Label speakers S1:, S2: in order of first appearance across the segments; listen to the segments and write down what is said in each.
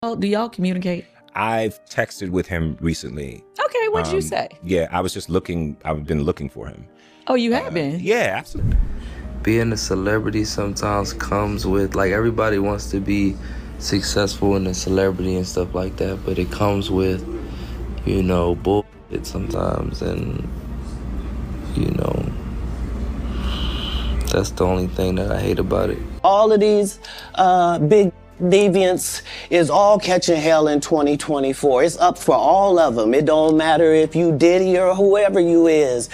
S1: Do y'all communicate?
S2: I've texted with him recently.
S1: Okay, what'd you say?
S2: Yeah, I was just looking. I've been looking for him.
S1: Oh, you have been?
S2: Yeah, absolutely.
S3: Being a celebrity sometimes comes with, like, everybody wants to be successful in a celebrity and stuff like that, but it comes with, you know, bullshit sometimes, and, you know, that's the only thing that I hate about it.
S4: All of these big deviants is all catching hell in 2024. It's up for all of them. It don't matter if you Diddy or whoever you is.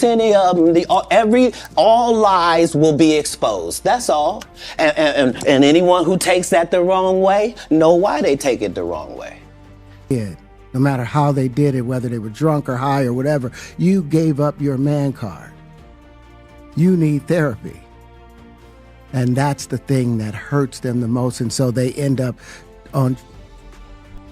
S4: Any of them, all lies will be exposed. That's all. And anyone who takes that the wrong way, know why they take it the wrong way.
S5: No matter how they did it, whether they were drunk or high or whatever, you gave up your man card. You need therapy. And that's the thing that hurts them the most. And so they end up on...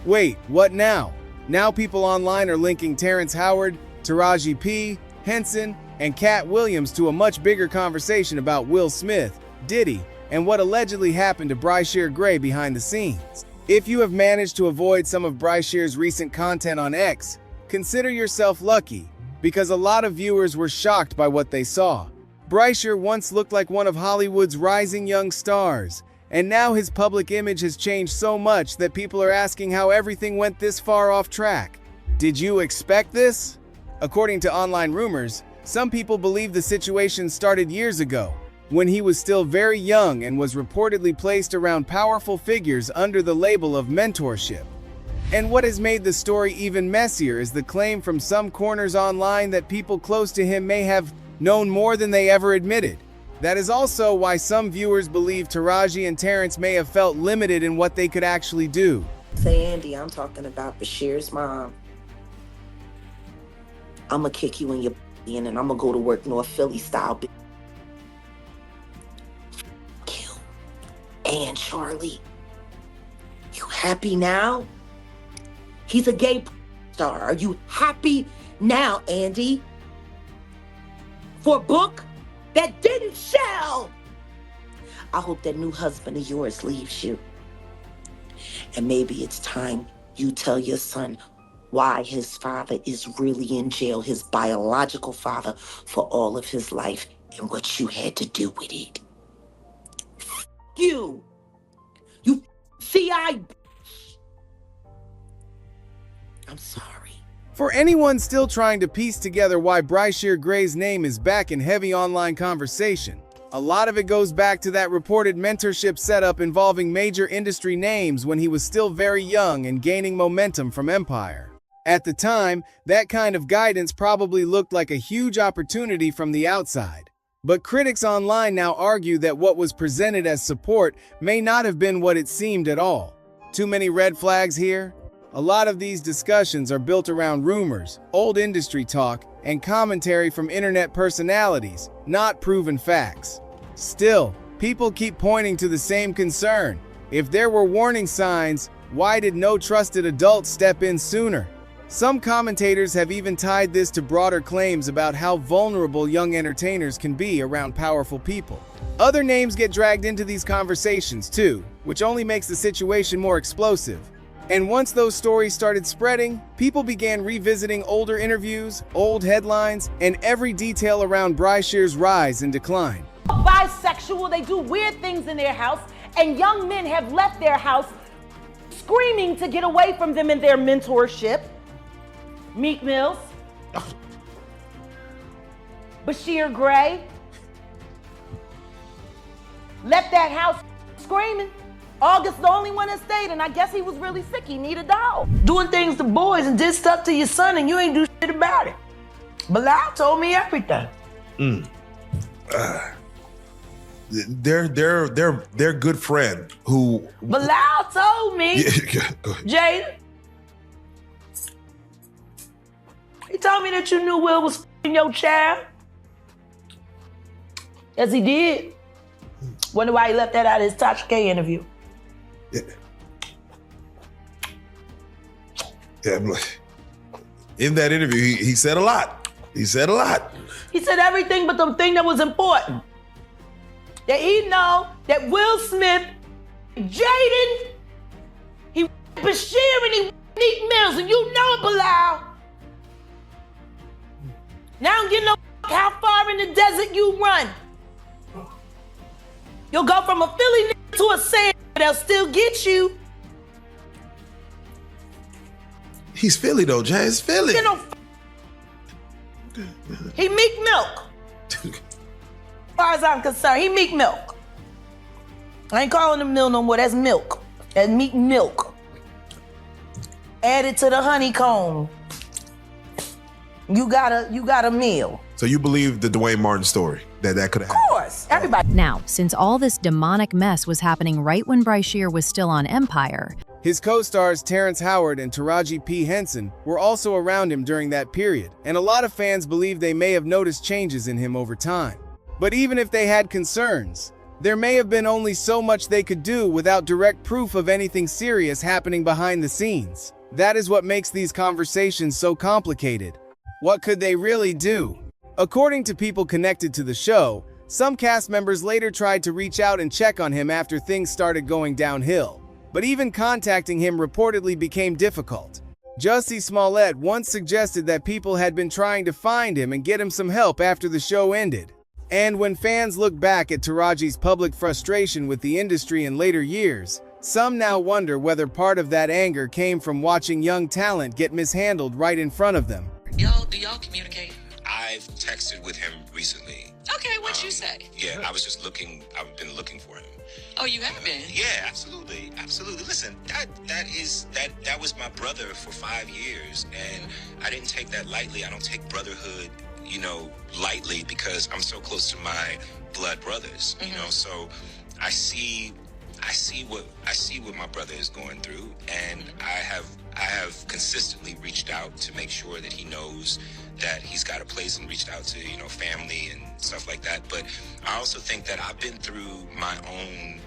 S6: Wait, what now? Now people online are linking Terrence Howard, Taraji P, Henson, and Katt Williams to a much bigger conversation about Will Smith, Diddy, and what allegedly happened to Bryshere Gray behind the scenes. If you have managed to avoid some of Bryshere's recent content on X, consider yourself lucky, because a lot of viewers were shocked by what they saw. Bryshere once looked like one of Hollywood's rising young stars, and now his public image has changed so much that people are asking how everything went this far off track. Did you expect this? According to online rumors, some people believe the situation started years ago, when he was still very young and was reportedly placed around powerful figures under the label of mentorship. And what has made the story even messier is the claim from some corners online that people close to him may have known more than they ever admitted. That is also why some viewers believe Taraji and Terrence may have felt limited in what they could actually do.
S7: Say, Andy, I'm talking about Bryshere's mom. I'ma kick you in your and then I'ma go to work North Philly style. You and Charlie, you happy now? He's a gay star. Are you happy now, Andy? For a book that didn't sell. I hope that new husband of yours leaves you. And maybe it's time you tell your son why his father is really in jail, his biological father, for all of his life and what you had to do with it. You CI. I'm sorry.
S6: For anyone still trying to piece together why Bryshere Gray's name is back in heavy online conversation, a lot of it goes back to that reported mentorship setup involving major industry names when he was still very young and gaining momentum from Empire. At the time, that kind of guidance probably looked like a huge opportunity from the outside. But critics online now argue that what was presented as support may not have been what it seemed at all. Too many red flags here? A lot of these discussions are built around rumors, old industry talk, and commentary from internet personalities, not proven facts. Still, people keep pointing to the same concern. If there were warning signs, why did no trusted adult step in sooner? Some commentators have even tied this to broader claims about how vulnerable young entertainers can be around powerful people. Other names get dragged into these conversations too, which only makes the situation more explosive. And once those stories started spreading, people began revisiting older interviews, old headlines, and every detail around Bryshere's rise and decline.
S8: Bisexual, they do weird things in their house, and young men have left their house screaming to get away from them in their mentorship. Meek Mills, Bryshere Gray, left that house screaming. August the only one that stayed, and I guess he was really sick. He needed a dog.
S9: Doing things to boys and did stuff to your son, and you ain't do shit about it. Bilal told me everything.
S10: Their good friend who
S9: Bilal told me. Jada. He told me that you knew Will was f***ing your child. Yes, he did. Wonder why he left that out of his Tasha K interview.
S10: Yeah, in that interview, he said a lot. He said a lot.
S9: He said everything but the thing that was important. That he know that Will Smith, Jaden, He Bryshere and he Meek Mills, and you know it, Bilal. Now I don't give no how far in the desert you run. You'll go from a Philly nigga to a sand, but they'll still get you.
S10: He's Philly though, Jay. It's Philly.
S9: You know, he Meek Milk. As far as I'm concerned, he Meek Milk. I ain't calling him Mill no more. That's milk. That's Meek Milk. Added to the honeycomb. You got a meal.
S10: So you believe the Dwayne Martin story that could have happened?
S9: Of course, everybody.
S11: Now, since all this demonic mess was happening right when Bryshere was still on Empire,
S6: his co-stars Terrence Howard and Taraji P. Henson were also around him during that period, and a lot of fans believe they may have noticed changes in him over time. But even if they had concerns, there may have been only so much they could do without direct proof of anything serious happening behind the scenes. That is what makes these conversations so complicated. What could they really do? According to people connected to the show, some cast members later tried to reach out and check on him after things started going downhill. But even contacting him reportedly became difficult. Jussie Smollett once suggested that people had been trying to find him and get him some help after the show ended. And when fans look back at Taraji's public frustration with the industry in later years, some now wonder whether part of that anger came from watching young talent get mishandled right in front of them.
S1: Do y'all communicate?
S2: I've texted with him recently.
S1: Okay, what'd you say?
S2: Yeah, I was just looking. I've been looking for him.
S1: Oh, you have been?
S2: Yeah, absolutely, absolutely. Listen, that was my brother for 5 years, and I didn't take that lightly. I don't take brotherhood, lightly because I'm so close to my blood brothers. So I see what my brother is going through, and I have consistently reached out to make sure that he knows that he's got a place, and reached out to family and stuff like that. But I also think that I've been through my own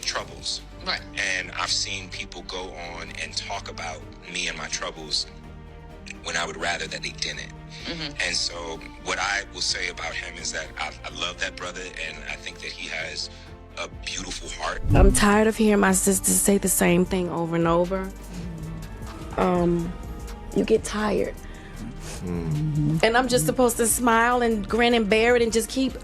S2: troubles,
S1: right?
S2: And I've seen people go on and talk about me and my troubles when I would rather that they didn't. And so what I will say about him is that I love that brother, and I think that he has a beautiful heart.
S12: I'm tired of hearing my sisters say the same thing over and over. You get tired. And I'm just supposed to smile and grin and bear it and just keep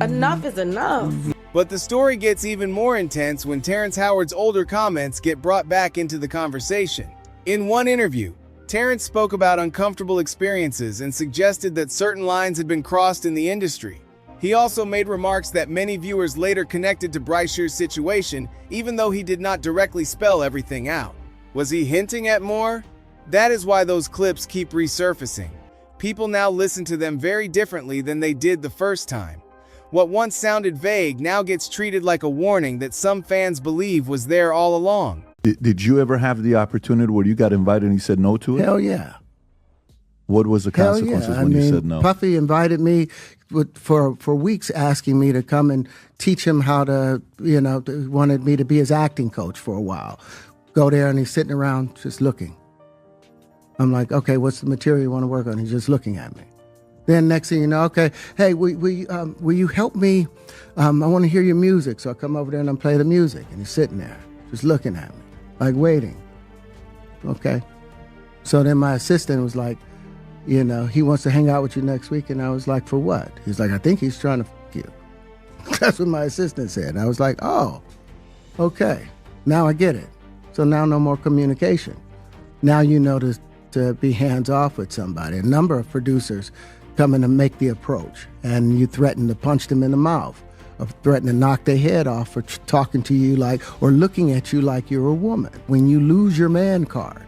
S12: enough is enough.
S6: But the story gets even more intense when Terrence Howard's older comments get brought back into the conversation. In one interview, Terrence spoke about uncomfortable experiences and suggested that certain lines had been crossed in the industry. He also made remarks that many viewers later connected to Bryshere's situation, even though he did not directly spell everything out. Was he hinting at more? That is why those clips keep resurfacing. People now listen to them very differently than they did the first time. What once sounded vague now gets treated like a warning that some fans believe was there all along.
S13: Did you ever have the opportunity where you got invited and you said no to it?
S5: Hell yeah.
S13: What was the consequences when you said no?
S5: Puffy invited me for weeks, asking me to come and teach him how to, wanted me to be his acting coach for a while. Go there and he's sitting around just looking. I'm like, okay, what's the material you want to work on? He's just looking at me. Then next thing you know, okay, hey, will you help me? I want to hear your music. So I come over there and I play the music, and he's sitting there just looking at me, like waiting. Okay. So then my assistant was like, he wants to hang out with you next week. And I was like, for what? He's like, I think he's trying to f you. That's what my assistant said. And I was like, oh, okay. Now I get it. So now no more communication. Now you know to be hands-off with somebody. A number of producers come in and make the approach, and you threaten to punch them in the mouth, or threaten to knock their head off for talking to you or looking at you like you're a woman. When you lose your man card,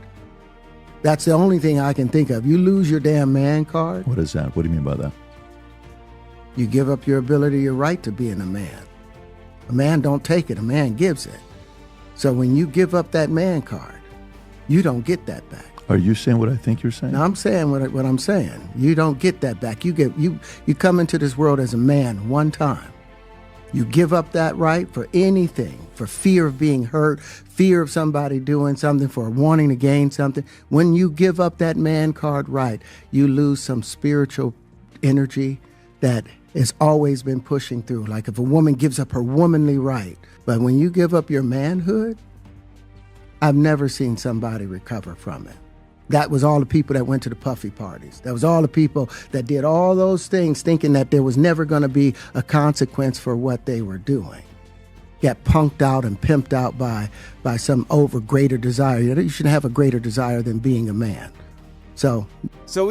S5: that's the only thing I can think of. You lose your damn man card.
S13: What is that? What do you mean by that?
S5: You give up your ability, your right to being a man. A man don't take it, a man gives it. So when you give up that man card, you don't get that back.
S13: Are you saying what I think you're saying?
S5: No, I'm saying what I'm saying. You don't get that back. You come into this world as a man one time. You give up that right for anything, for fear of being hurt, fear of somebody doing something, for wanting to gain something. When you give up that man card right, you lose some spiritual energy that has always been pushing through. Like if a woman gives up her womanly right, but when you give up your manhood, I've never seen somebody recover from it. That was all the people that went to the puffy parties. That was all the people that did all those things thinking that there was never going to be a consequence for what they were doing. Get punked out and pimped out by some greater desire. You shouldn't have a greater desire than being a man. So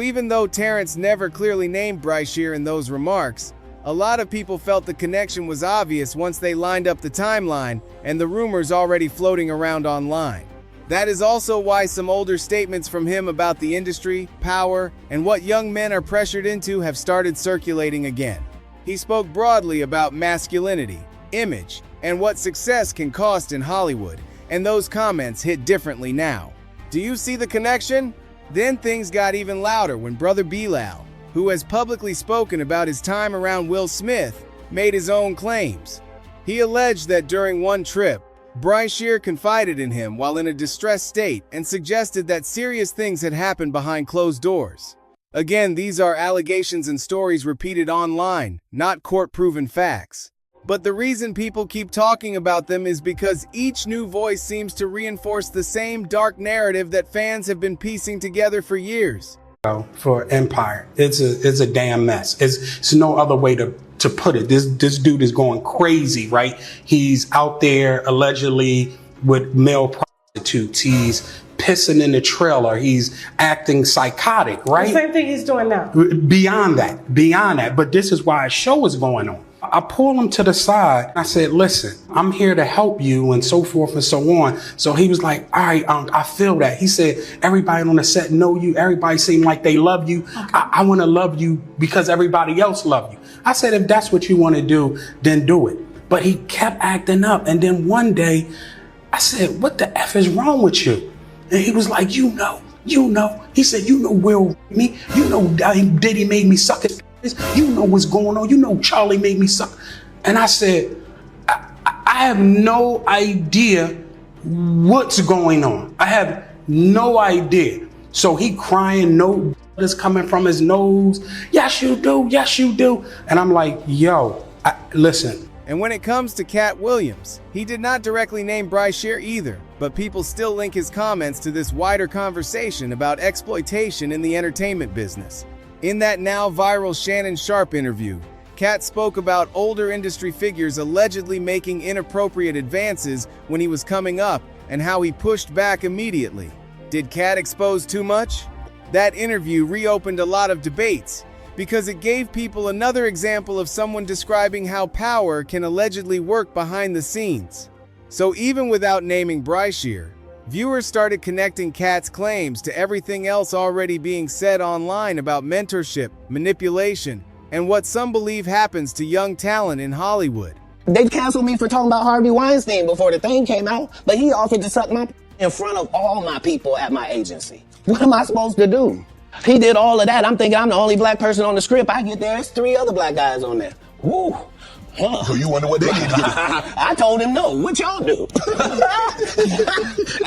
S6: even though Terrence never clearly named Bryshere in those remarks, a lot of people felt the connection was obvious once they lined up the timeline and the rumors already floating around online. That is also why some older statements from him about the industry, power, and what young men are pressured into have started circulating again. He spoke broadly about masculinity, image, and what success can cost in Hollywood, and those comments hit differently now. Do you see the connection? Then things got even louder when Brother Bilal, who has publicly spoken about his time around Will Smith, made his own claims. He alleged that during one trip, Bryshere confided in him while in a distressed state and suggested that serious things had happened behind closed doors. Again, these are allegations and stories repeated online, not court-proven facts. But the reason people keep talking about them is because each new voice seems to reinforce the same dark narrative that fans have been piecing together for years.
S14: For Empire, it's a damn mess. It's no other way to put it. This dude is going crazy, right? He's out there allegedly with male prostitutes. He's pissing in the trailer. He's acting psychotic, right?
S15: The same thing he's doing now.
S14: Beyond that. But this is why a show is going on. I pulled him to the side. I said, listen, I'm here to help you and so forth and so on. So he was like, all right, I feel that. He said, everybody on the set know you. Everybody seem like they love you. Okay. I want to love you because everybody else love you. I said, if that's what you want to do, then do it. But he kept acting up. And then one day I said, what the F is wrong with you? And he was like, you know. He said, you know Will me. You know Diddy made me suck his. You know what's going on. You know Charlie made me suck. And I said, I have no idea what's going on. I have no idea. So he crying, no blood is coming from his nose. Yes, you do. Yes, you do. And I'm like, yo, listen.
S6: And when it comes to Katt Williams, he did not directly name Bryshere either, but people still link his comments to this wider conversation about exploitation in the entertainment business. In that now viral Shannon Sharpe interview, Katt spoke about older industry figures allegedly making inappropriate advances when he was coming up and how he pushed back immediately. Did Katt expose too much? That interview reopened a lot of debates because it gave people another example of someone describing how power can allegedly work behind the scenes. So even without naming Bryshere, viewers started connecting Katt's claims to everything else already being said online about mentorship, manipulation, and what some believe happens to young talent in Hollywood.
S4: They canceled me for talking about Harvey Weinstein before the thing came out, but he offered to suck my in front of all my people at my agency. What am I supposed to do? He did all of that. I'm thinking I'm the only black person on the script. I get there, it's 3 other black guys on there. Woo. Huh.
S10: So you wonder what they need to do?
S4: I told him no. What y'all do?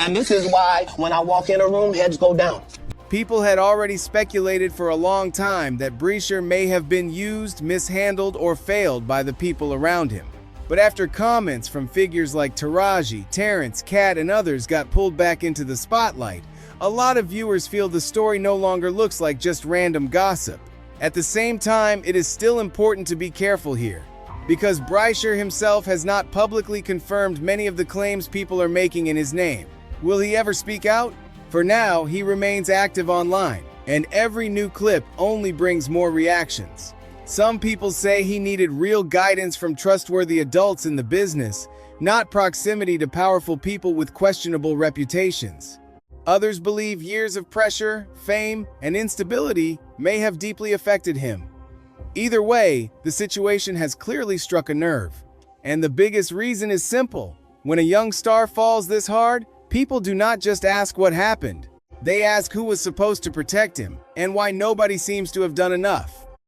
S4: And this is why when I walk in a room, heads go down.
S6: People had already speculated for a long time that Bryshere may have been used, mishandled, or failed by the people around him. But after comments from figures like Taraji, Terrence, Katt, and others got pulled back into the spotlight, a lot of viewers feel the story no longer looks like just random gossip. At the same time, it is still important to be careful here, because Bryshere himself has not publicly confirmed many of the claims people are making in his name. Will he ever speak out? For now, he remains active online, and every new clip only brings more reactions. Some people say he needed real guidance from trustworthy adults in the business, not proximity to powerful people with questionable reputations. Others believe years of pressure, fame, and instability may have deeply affected him. Either way, the situation has clearly struck a nerve. And the biggest reason is simple. When a young star falls this hard, people do not just ask what happened. They ask who was supposed to protect him, and why nobody seems to have done enough.